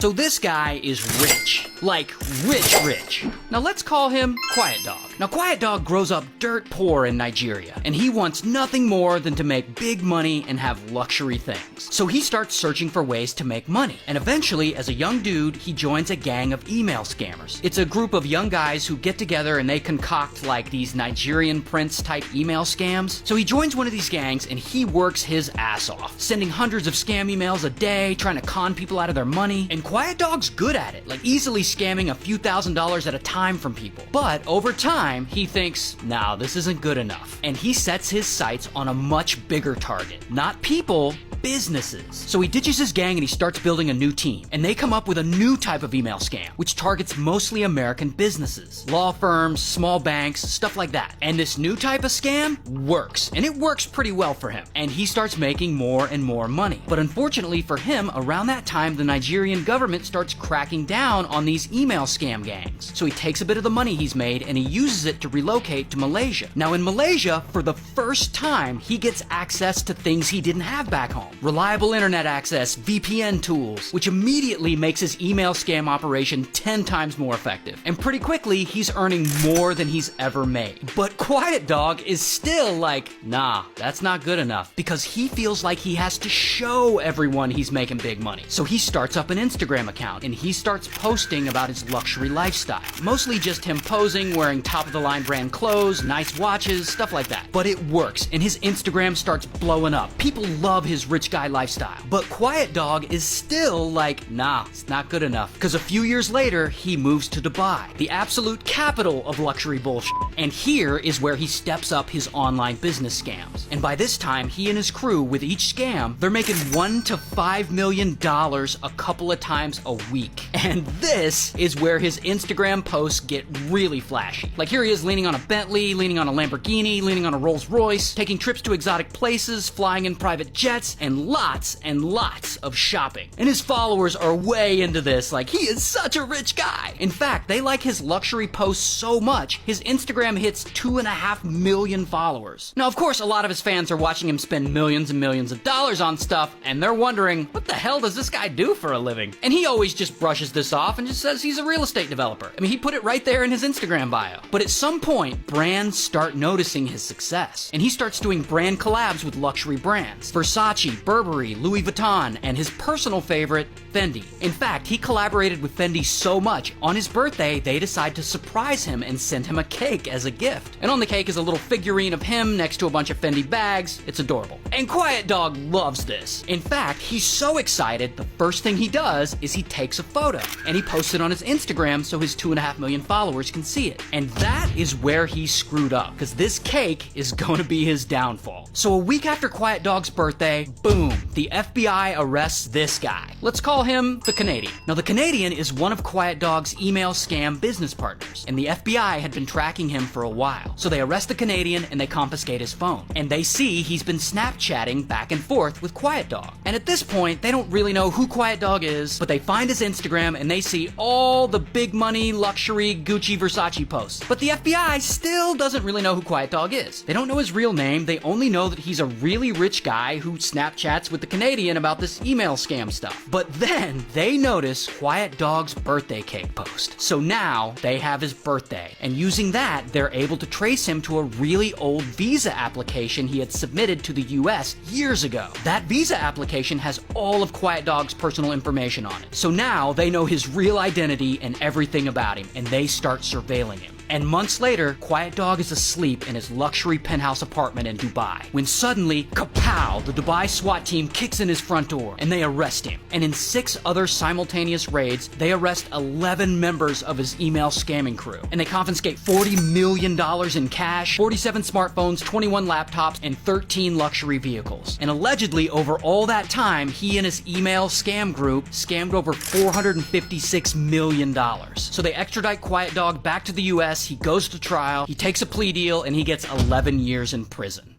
So this guy is rich. Like, rich. Now let's call him Quiet Dog. Now Quiet Dog grows up dirt poor in Nigeria, and he wants nothing more than to make big money and have luxury things. So he starts searching for ways to make money. And eventually, as a young dude, he joins a gang of email scammers. It's a group of young guys who get together and they concoct like these Nigerian prince type email scams. So he joins one of these gangs and he works his ass off, sending hundreds of scam emails a day, trying to con people out of their money. And Quiet Dog's good at it, like easily scamming a few $1,000s at a time from people. But over time, he thinks, nah, this isn't good enough. And he sets his sights on a much bigger target. Not people, businesses. So he ditches his gang and he starts building a new team. And they come up with a new type of email scam, which targets mostly American businesses, law firms, small banks, stuff like that. And this new type of scam works. And it works pretty well for him. And he starts making more and more money. But unfortunately for him, around that time, the Nigerian government starts cracking down on these email scam gangs. So he takes a bit of the money he's made and he uses it to relocate to Malaysia. Now in Malaysia, for the first time, he gets access to things he didn't have back home. Reliable internet access, VPN tools, which immediately makes his email scam operation 10 times more effective. And pretty quickly, he's earning more than he's ever made. But Quiet Dog is still like, nah, that's not good enough, because he feels like he has to show everyone he's making big money. So he starts up an Instagram account and he starts posting about his luxury lifestyle. Mostly just him posing, wearing top-of-the-line brand clothes, nice watches, stuff like that. But it works, and his Instagram starts blowing up. People love his rich guy lifestyle. But Quiet Dog is still like, nah, it's not good enough. Because a few years later, he moves to Dubai, the absolute capital of luxury bullshit. And here is where he steps up his online business scams. And by this time, he and his crew, with each scam, they're making $1 to $5 million a couple of times a week. And this is where his Instagram posts get really flashy. Like here he is leaning on a Bentley, leaning on a Lamborghini, leaning on a Rolls Royce, taking trips to exotic places, flying in private jets, and lots of shopping. And his followers are way into this, like he is such a rich guy. In fact, they like his luxury posts so much, his Instagram hits 2.5 million followers. Now, of course, a lot of his fans are watching him spend millions and millions of dollars on stuff, and they're wondering, what the hell does this guy do for a living? And he always just brushes this off and just says he's a real estate developer. I mean, he put it right there in his Instagram bio. But at some point, brands start noticing his success, and he starts doing brand collabs with luxury brands. Versace, Burberry, Louis Vuitton, and his personal favorite, Fendi. In fact, he collaborated with Fendi so much, on his birthday, they decide to surprise him and send him a cake as a gift. And on the cake is a little figurine of him next to a bunch of Fendi bags. It's adorable. And Quiet Dog loves this. In fact, he's so excited, the first thing he does is he takes a photo, and he posts it on his Instagram so his 2.5 million followers can see it. And that is where he screwed up, because this cake is going to be his downfall. So a week after Quiet Dog's birthday, boom, the FBI arrests this guy. Let's call him the Canadian. Now the Canadian is one of Quiet Dog's email scam business partners, and the FBI had been tracking him for a while. So they arrest the Canadian and they confiscate his phone. And they see he's been Snapchatting back and forth with Quiet Dog. And at this point, they don't really know who Quiet Dog is, but they find his Instagram and they see all the big money, luxury, Gucci, Versace posts. But the FBI still doesn't really know who Quiet Dog is. They don't know his real name, they only know that he's a really rich guy who Snapchats with the Canadian about this email scam stuff. But then they notice Quiet Dog's birthday cake post. So now they have his birthday, and using that, they're able to trace him to a really old visa application he had submitted to the US years ago. That visa application has all of Quiet Dog's personal information on it. So now they know his real identity and everything about him, and they start surveilling him. And months later, Quiet Dog is asleep in his luxury penthouse apartment in Dubai, when suddenly, kapow, the Dubai SWAT team kicks in his front door, and they arrest him. And in 6 other simultaneous raids, they arrest 11 members of his email scamming crew. And they confiscate $40 million in cash, 47 smartphones, 21 laptops, and 13 luxury vehicles. And allegedly, over all that time, he and his email scam group scammed over $456 million. So they extradite Quiet Dog back to the US. He goes to trial, he takes a plea deal, and he gets 11 years in prison.